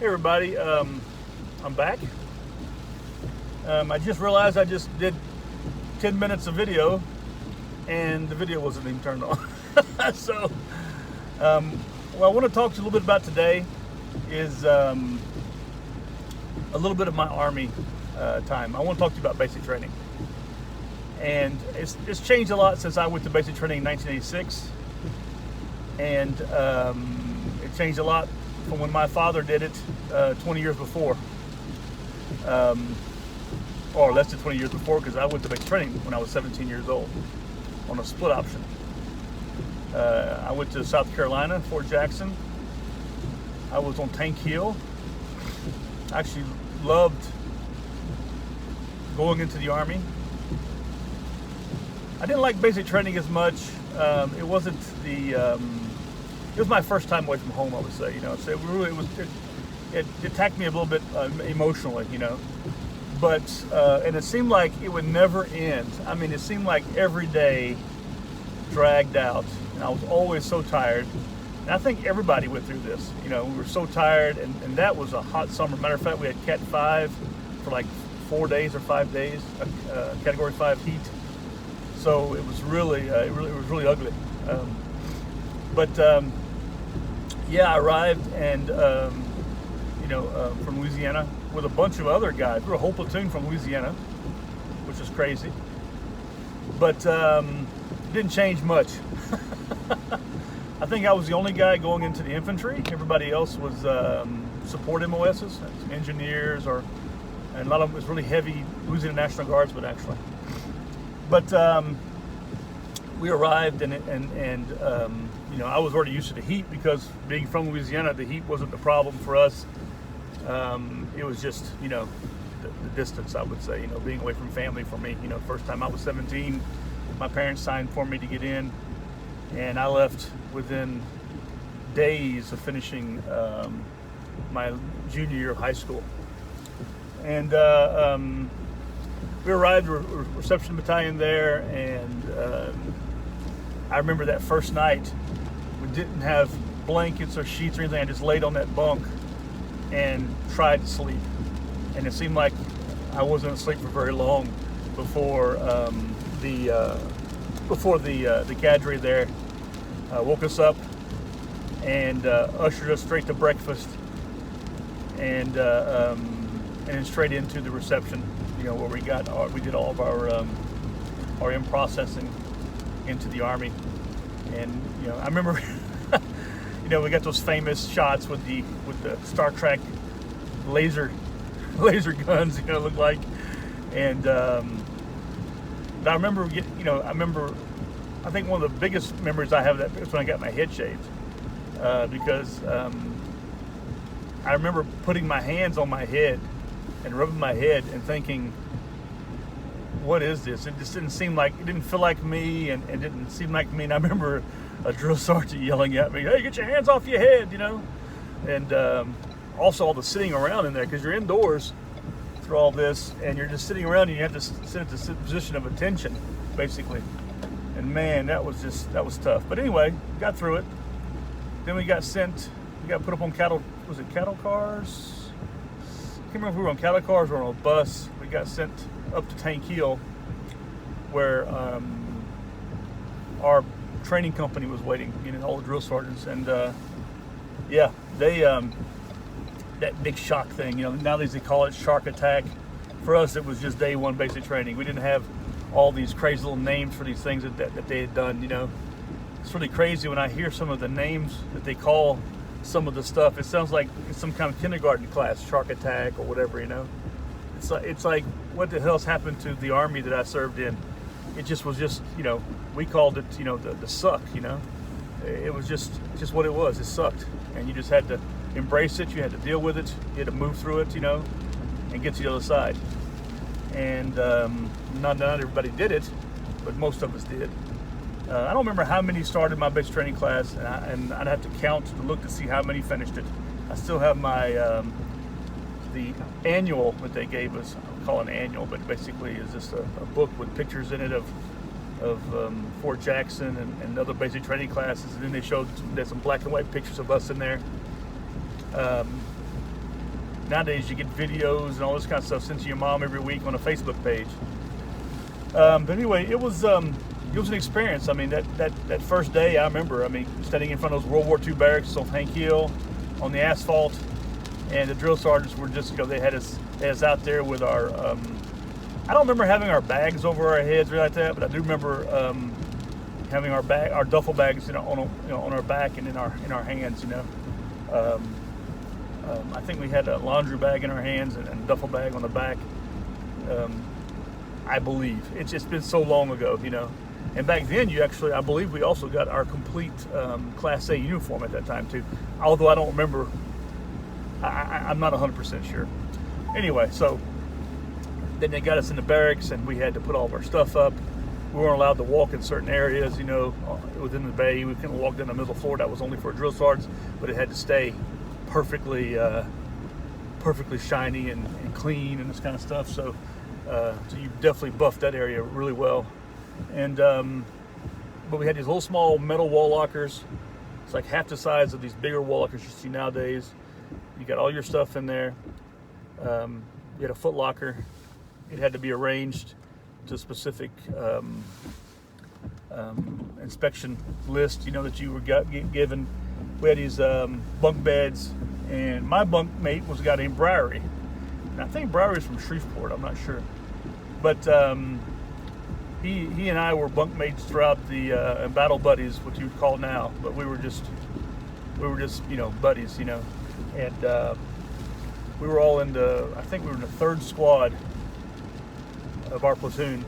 Hey everybody, I'm back. I just realized I just did 10 minutes of video and the video wasn't even turned on. so, what I want to talk to you a little bit about today is a little bit of my Army time. I want to talk to you about basic training. And it's changed a lot since I went to basic training in 1986. And it changed a lot from when my father did it 20 years before, or less than 20 years before, because I went to basic training when I was 17 years old on a split option. I went to South Carolina, Fort Jackson. I was on Tank Hill. I actually loved going into the Army. I didn't like basic training as much. It wasn't the it was my first time away from home, I would say. So it attacked me a little bit emotionally, But and it seemed like it would never end. I mean, it seemed like every day dragged out, and I was always so tired. And I think everybody went through this. We were so tired, and that was a hot summer. Matter of fact, we had Cat 5 for like 4 days or 5 days, Category 5 heat. So it was really, it was really ugly. Yeah, I arrived and from Louisiana with a bunch of other guys. We were a whole platoon from Louisiana, which is crazy. But didn't change much. I think I was the only guy going into the infantry. Everybody else was support MOSs, some engineers, and a lot of them was really heavy Louisiana National Guardsmen actually. But we arrived and I was already used to the heat because being from Louisiana, the heat wasn't the problem for us. It was just, the distance, I would say, being away from family for me. First time I was 17, my parents signed for me to get in, and I left within days of finishing my junior year of high school. And we arrived, reception battalion there, and I remember that first night, we didn't have blankets or sheets or anything. I just laid on that bunk and tried to sleep. And it seemed like I wasn't asleep for very long before the cadre there woke us up and ushered us straight to breakfast and then straight into the reception. Where we did all of our in processing into the Army. And I remember we got those famous shots with the Star Trek laser guns, look like. And I remember I think one of the biggest memories I have of that was when I got my head shaved, because I remember putting my hands on my head and rubbing my head and thinking, what is this? It just didn't feel like me, and it didn't seem like me. And I remember a drill sergeant yelling at me, "Hey, get your hands off your head," And also all the sitting around in there, because you're indoors through all this, and you're just sitting around and you have to sit at the position of attention, basically. And man, that was tough. But anyway, got through it. Then we got put up on cattle cars? I can't remember if we were on cattle cars or on a bus. We got sent up to Tank Hill, where our training company was waiting, all the drill sergeants. And they that big shock thing, nowadays they call it shark attack. For us, it was just day one basic training. We didn't have all these crazy little names for these things that they had done. It's really crazy when I hear some of the names that they call some of the stuff. It sounds like it's some kind of kindergarten class, shark attack or whatever. It's like, what the hell's happened to the Army that I served in? It just was we called it, the suck. It was just what it was. It sucked, and you just had to embrace it. You had to deal with it. You had to move through it, and get to the other side. And not everybody did it, but most of us did. I don't remember how many started my basic training class, and I'd have to count to look to see how many finished it. I still have my the annual that they gave us. I'll call it an annual, but basically is just a book with pictures in it of Fort Jackson and other basic training classes, and then there's some black and white pictures of us in there. nowadays you get videos and all this kind of stuff sent to your mom every week on a Facebook page. But anyway, it was an experience. I mean, that first day, I remember, standing in front of those World War II barracks on Hank Hill on the asphalt, and the drill sergeants were just, they had us out there with our, I don't remember having our bags over our heads or like that, but I do remember having our duffel bags, on our back and in our hands, I think we had a laundry bag in our hands and a duffel bag on the back. I believe it's just been so long ago, And back then, I believe we also got our complete Class A uniform at that time too. Although I don't remember, I'm not 100% sure. Anyway, so then they got us in the barracks, and we had to put all of our stuff up. We weren't allowed to walk in certain areas, within the bay. We couldn't walk down the middle floor. That was only for drill sergeants, but it had to stay perfectly shiny and clean and this kind of stuff. So you definitely buffed that area really well. And but we had these little small metal wall lockers. It's like half the size of these bigger wall lockers you see nowadays. You got all your stuff in there. You had a foot locker. It had to be arranged to a specific inspection list, that you were given. We had these bunk beds, and my bunk mate was a guy named Briary. And I think Briary's from Shreveport. I'm not sure, but he and I were bunk mates throughout the battle buddies, what you would call now. But we were just buddies, and we were all I think we were in the 3rd squad of our platoon,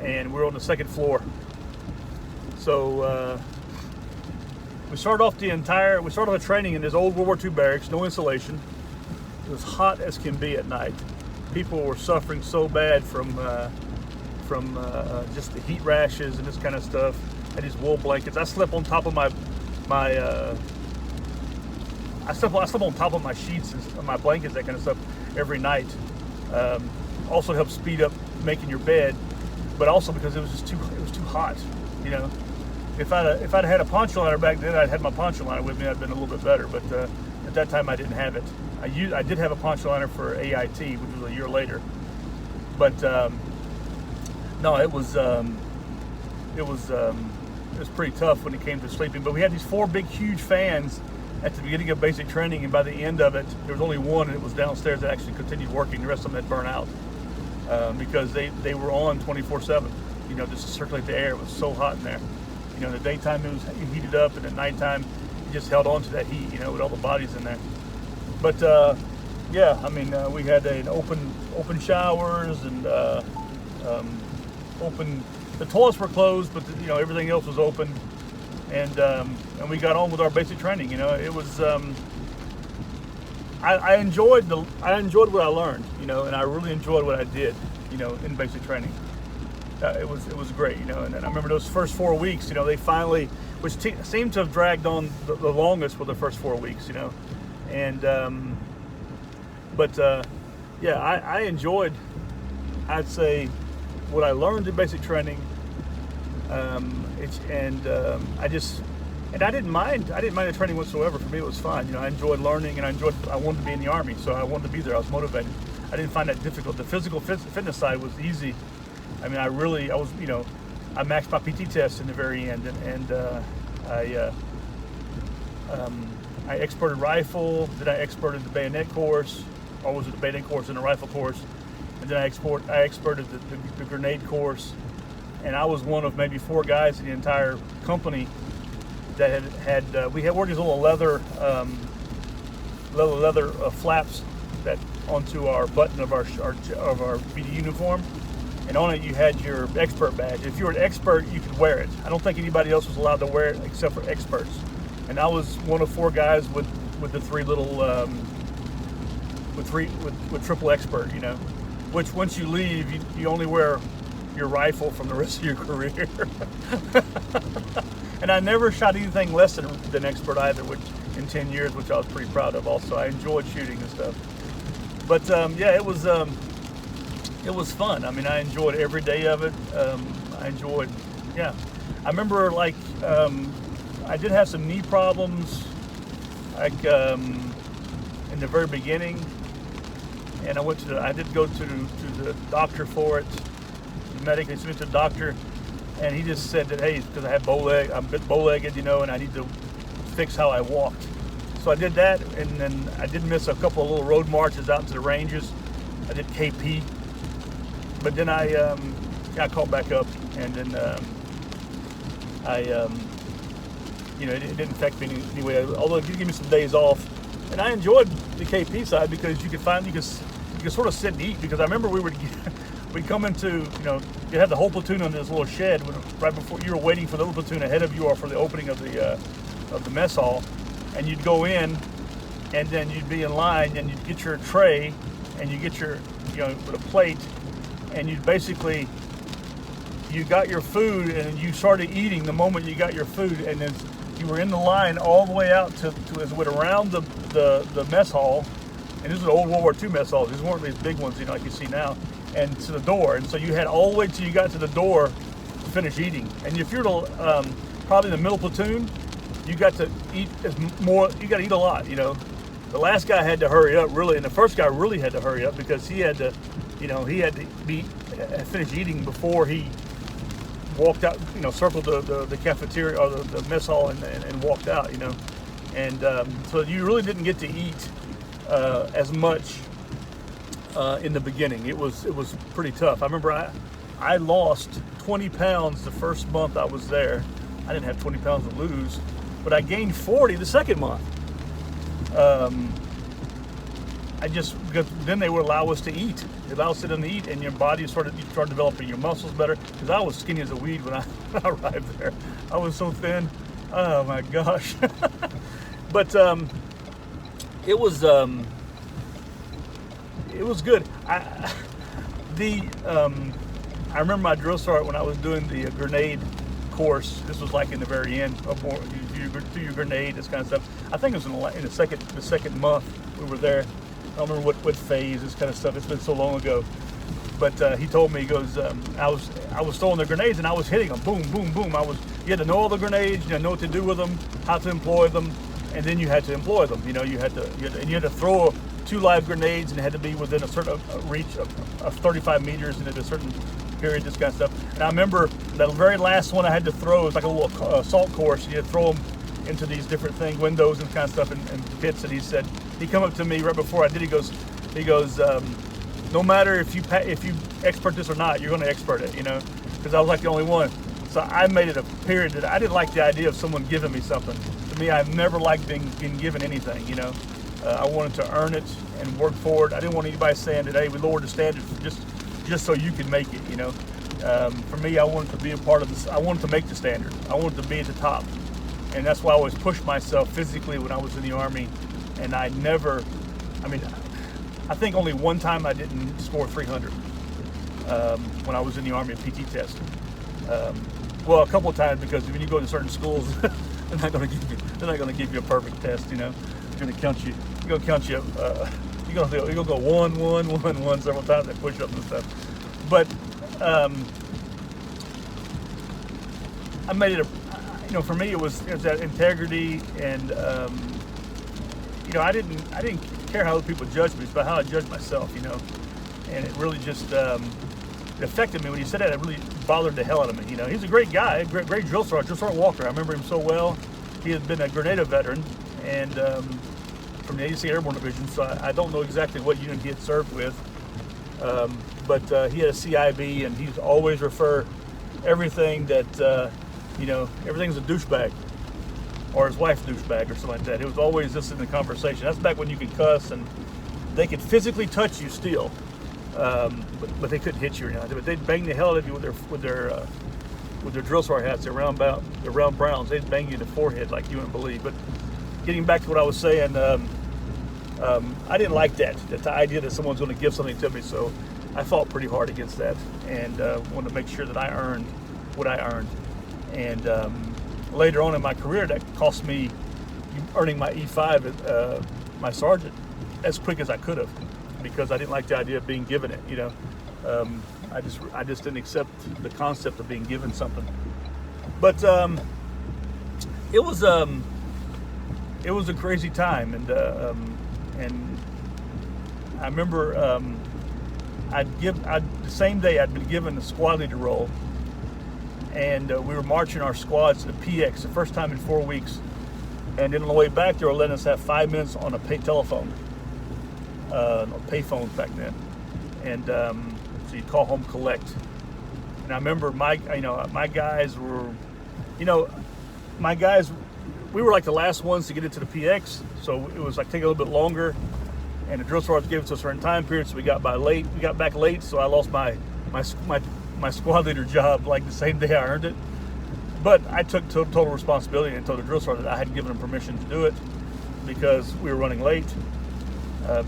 and we were on the 2nd floor. So we started off the training in this old World War II barracks, no insulation. It was hot as can be at night. People were suffering so bad from just the heat rashes and this kind of stuff. I had these wool blankets. I slept on top of I slept on top of my sheets and my blankets, that kind of stuff, every night. Also helped speed up making your bed, but also because it was too hot. If I'd had a poncho liner back then, I'd had my poncho liner with me. I'd been a little bit better, but at that time I didn't have it. I did have a poncho liner for AIT, which was a year later, but no, it was pretty tough when it came to sleeping. But we had these 4 big, huge fans at the beginning of basic training, and by the end of it, there was only one, and it was downstairs that actually continued working. The rest of them had burned out because they were on 24/7. Just to circulate the air. It was so hot in there. In the daytime it was heated up, and at nighttime it just held on to that heat. With all the bodies in there. But we had an open showers and open. The toilets were closed, but everything else was open, and we got on with our basic training. It was. I enjoyed what I learned. And I really enjoyed what I did. In basic training. It was great. And I remember those first 4 weeks. They finally, which seemed to have dragged on the longest, for the first 4 weeks. And I enjoyed. I'd say what I learned in basic training. I didn't mind the training whatsoever. For me, it was fine. I enjoyed learning, and I wanted to be in the Army, so I wanted to be there. I was motivated. I didn't find that difficult. The physical fitness side was easy. I maxed my PT test in the very end, and I experted rifle. Then I experted the bayonet course, or was it the bayonet course and the rifle course? And then I experted the grenade course. And I was one of maybe 4 guys in the entire company that we wore these little leather flaps that onto our button of our BD uniform, and on it you had your expert badge. If you were an expert, you could wear it. I don't think anybody else was allowed to wear it except for experts. And I was one of 4 guys with the 3 little with triple expert. Which once you leave, you only wear your rifle from the rest of your career. And I never shot anything less than expert either, which in 10 years, which I was pretty proud of. Also, I enjoyed shooting and stuff. But it was fun. I enjoyed every day of it. I remember I did have some knee problems, in the very beginning, and I did go to the doctor for it. The medic, they sent me to the doctor, and he just said that, hey, because I had I'm a bit bow-legged, and I need to fix how I walked. So I did that, and then I did miss a couple of little road marches out into the ranges. I did KP, but then I got caught back up, and then it didn't affect me anyway. Although it did give me some days off, and I enjoyed the KP side because you could sort of sit and eat. Because I remember we'd come into, you had the whole platoon on this little shed right before you were waiting for the little platoon ahead of you or for the opening of the mess hall, and you'd go in, and then you'd be in line, and you'd get your tray, and you get your with a plate, and you got your food, and you started eating the moment you got your food, and then you were in the line all the way out to as it went around the mess hall, and this was an old World War II mess hall. These weren't these big ones, like you see now, and to the door, and so you had all the way till you got to the door to finish eating. And if you're probably in the middle platoon, you got to eat you got to eat a lot, The last guy had to hurry up really, and the first guy really had to hurry up because he had to finish eating before he walked out, circled the cafeteria or the mess hall and walked out, and so you really didn't get to eat as much in the beginning. It was pretty tough. I remember I lost 20 pounds the first month I was there. I didn't have 20 pounds to lose, but I gained 40 the second month. Because then they would allow us to eat. They allow us to sit and eat, and your body started developing your muscles better. Because I was skinny as a weed when I arrived there. I was so thin. Oh my gosh. But it was good. I remember my drill sergeant when I was doing the grenade course. This was like in the very end of more, you do your grenade, this kind of stuff. I think it was in the second month we were there. I don't remember what phase, this kind of stuff. It's been so long ago. But he told me, he goes, I was throwing the grenades and I was hitting them, boom, boom, boom. You had to know all the grenades, know what to do with them, how to employ them, and then you had to employ them. You had to throw 2 live grenades, and it had to be within a certain reach of 35 meters and at a certain period, this kind of stuff. And I remember the very last one I had to throw was like a little assault course. You had to throw them into these different things, windows and kind of stuff, and pits. And he come up to me right before I did. He goes, no matter if you expert this or not, you're going to expert it, because I was like the only one. So I made it a period that I didn't like the idea of someone giving me something. To me, I've never liked being given anything, I wanted to earn it and work for it. I didn't want anybody saying that, hey, we lowered the standard just so you can make it, For me, I wanted to be a part of this. I wanted to make the standard. I wanted to be at the top. And that's why I always pushed myself physically when I was in the Army. And I think only one time I didn't score 300 when I was in the Army, a PT test. Well, a couple of times, because when you go to certain schools, they're not going to give you a perfect test. They're going to count you. You're going to count you. You're going to go 1, 1, 1, 1 several times and push up and stuff. But I made it for me it was that integrity, and I didn't care how other people judged me. It's about how I judged myself, And it really just it affected me when he said that. It really bothered the hell out of me. He's a great guy, great drill sergeant Walker. I remember him so well. He had been a Grenada veteran, and from the 86th Airborne Division. So I don't know exactly what unit he had served with, but he had a CIB, and he'd always refer everything that everything's a douchebag, or his wife's douchebag, or something like that. It was always this in the conversation. That's back when you could cuss and they could physically touch you still, but they couldn't hit you or anything. But they'd bang the hell out of you with their drill sergeant hats, their round browns. They'd bang you in the forehead like you wouldn't believe. But getting back to what I was saying, I didn't like that the idea that someone's going to give something to me. So I fought pretty hard against that, and wanted to make sure that I earned what I earned. And later on in my career, that cost me earning my E5, my sergeant, as quick as I could have, because I didn't like the idea of being given it. I just didn't accept the concept of being given something. But it was a crazy time, and I remember the same day I'd been given the squad leader role, and we were marching our squads to the PX the first time in 4 weeks. And then on the way back, they were letting us have 5 minutes on a pay telephone, pay phones back then. And so you'd call home collect. And I remember my guys were, we were like the last ones to get into the PX. So it was like taking a little bit longer. And the drill sergeants gave us a certain time period, so we got back late. So I lost my squad leader job like the same day I earned it. But I took total responsibility and told the drill sergeant that I hadn't given him permission to do it because we were running late,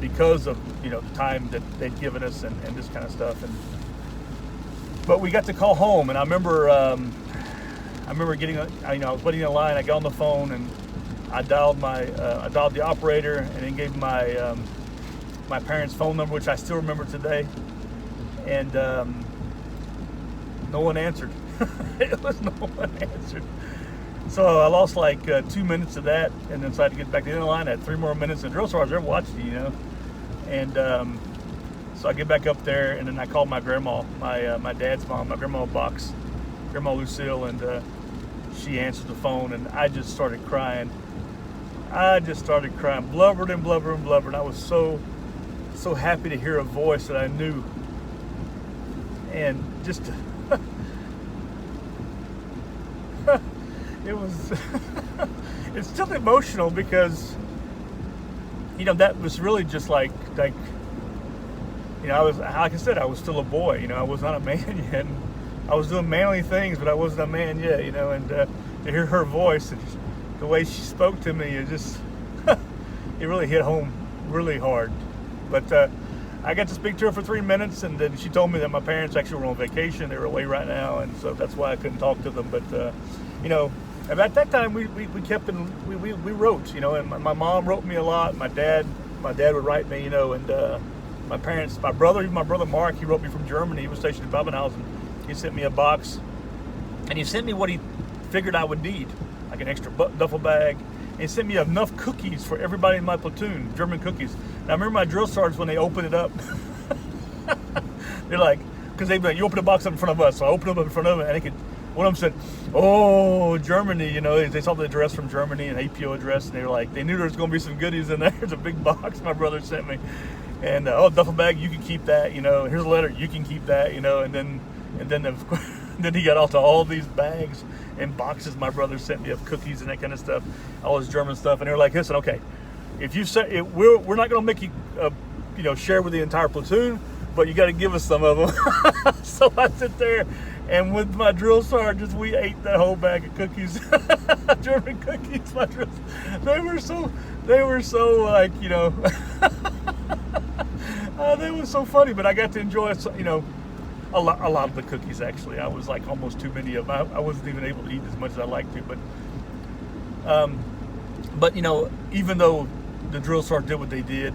because of the time that they'd given us and this kind of stuff. But we got to call home, and I remember getting I was waiting in line. I got on the phone and I dialed the operator and then gave my my parents' phone number, which I still remember today, and no one answered. It was no one answered. So I lost like 2 minutes of that, and then decided to get back to the end line. I had 3 more minutes, and drill sergeants ever watched it, And so I get back up there, and then I called my grandma, my dad's mom, my grandma Box, Grandma Lucille, and she answered the phone, and I just started crying. Blubbered and blubbered and blubbered. I was so happy to hear a voice that I knew, and just. It was it's still emotional because that was really just like I was, like I said, I was still a boy. I was not a man yet. I was doing manly things, but I wasn't a man yet. And to hear her voice and the way she spoke to me, it just it really hit home really hard. But I got to speak to her for 3 minutes, and then she told me that my parents actually were on vacation. They were away right now, and so that's why I couldn't talk to them. But at that time, we kept we wrote, and my mom wrote me a lot. My dad would write me, and my parents, my brother Mark, he wrote me from Germany. He was stationed in Babenhausen. He sent me a box, and he sent me what he figured I would need, like an extra duffel bag. And he sent me enough cookies for everybody in my platoon, German cookies. And I remember my drill sergeants, when they opened it up, they're like, because they'd be like, you open the box up in front of us. So I opened it up in front of them, and one of them said, "Oh, Germany," they saw the address from Germany, an APO address, and they were like, they knew there was going to be some goodies in there. There's a big box my brother sent me, and duffel bag, you can keep that, here's a letter, you can keep that, and then of course, then he got onto all these bags and boxes my brother sent me of cookies and that kind of stuff, all this German stuff, and they were like, listen, okay, if you say we're not going to make you share with the entire platoon, but you got to give us some of them. So I sit there, and with my drill sergeants, we ate that whole bag of cookies, German cookies. They were so like, they were so funny. But I got to enjoy, a lot of the cookies. Actually, I was like almost too many of them. I wasn't even able to eat as much as I like to. But even though the drill sergeant did what they did,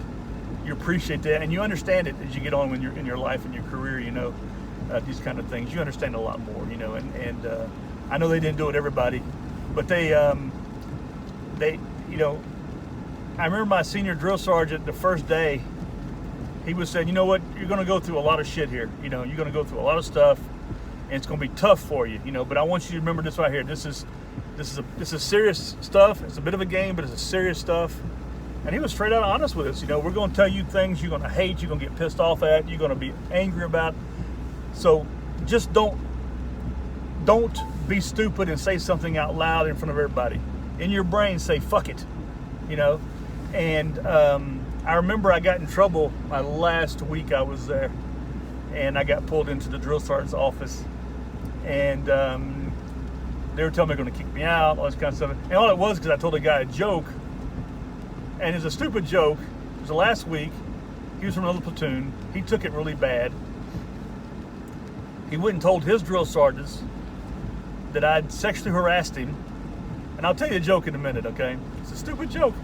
you appreciate that, and you understand it as you get on when you're in your life and your career. These kind of things, you understand a lot more. And I know they didn't do it everybody, but they I remember my senior drill sergeant the first day. He was saying, you know what, you're going to go through a lot of shit here. You're going to go through a lot of stuff, and it's going to be tough for you. But I want you to remember this right here. This is serious stuff. It's a bit of a game, but it's serious stuff. And he was straight out honest with us. We're going to tell you things you're going to hate, you're going to get pissed off at, you're going to be angry about. So just don't be stupid and say something out loud in front of everybody. In your brain, say fuck it. And I remember I got in trouble my last week I was there, and I got pulled into the drill sergeant's office, and they were telling me they're going to kick me out, all this kind of stuff. And all it was because I told a guy a joke, and it's a stupid joke. It was the last week. He was from another platoon. He took it really bad. He went and told his drill sergeants that I'd sexually harassed him. And I'll tell you a joke in a minute, okay? It's a stupid joke.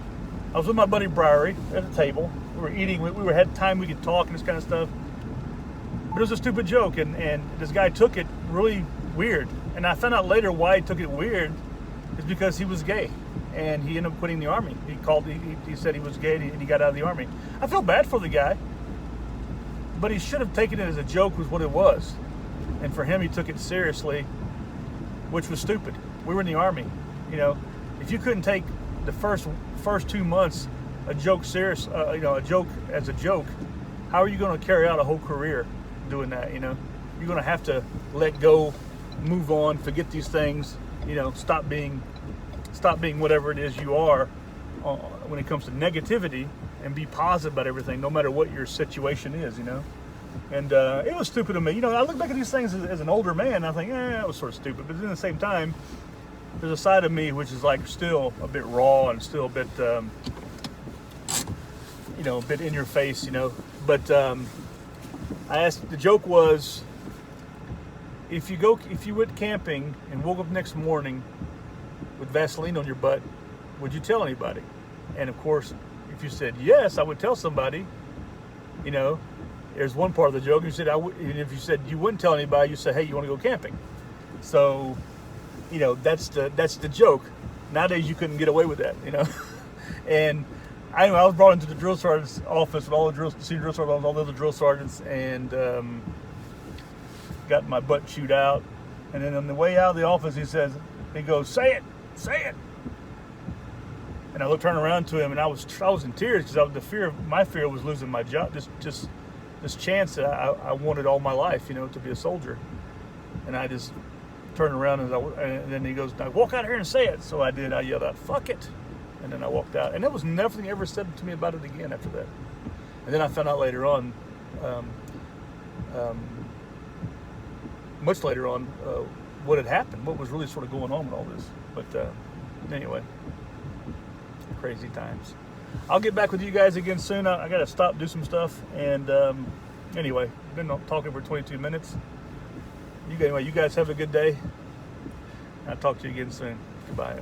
I was with my buddy Briary at the table. We were eating. We had time we could talk and this kind of stuff. But it was a stupid joke, and this guy took it really weird. And I found out later why he took it weird is because he was gay, and he ended up quitting the Army. He said he was gay, and he got out of the Army. I feel bad for the guy. but he should have taken it as a joke, was what it was. And for him, he took it seriously, which was stupid. We were in the Army, you know. If you couldn't take the first 2 months a joke serious, a joke as a joke, how are you going to carry out a whole career doing that? You know, you're going to have to let go, move on, forget these things. You know, stop being whatever it is you are when it comes to negativity, and be positive about everything, no matter what your situation is. You know. And it was stupid of me. You know, I look back at these things as an older man, and I think, that was sort of stupid. But at the same time, there's a side of me which is like still a bit raw and still a bit, a bit in your face, you know. But I asked, the joke was, if you went camping and woke up next morning with Vaseline on your butt, would you tell anybody? And of course, if you said yes, I would tell somebody, you know. There's one part of the joke. You said, and if you said you wouldn't tell anybody, you say, hey, you want to go camping? So, you know, that's the joke. Nowadays, you couldn't get away with that, you know. And I was brought into the drill sergeant's office with all the senior drill sergeants, all the other drill sergeants, and got my butt chewed out. And then on the way out of the office, he goes, say it. And I turned around to him, and I was in tears because my fear was losing my job. Just this chance that I wanted all my life, you know, to be a soldier. And I just turned around and then he goes, now walk out here and say it. So I did. I yelled out, fuck it. And then I walked out. And there was nothing ever said to me about it again after that. And then I found out later on, much later on, what had happened, what was really sort of going on with all this. But anyway, crazy times. I'll get back with you guys again soon. I got to stop, do some stuff. And anyway, been talking for 22 minutes. You guys have a good day. I'll talk to you again soon. Goodbye.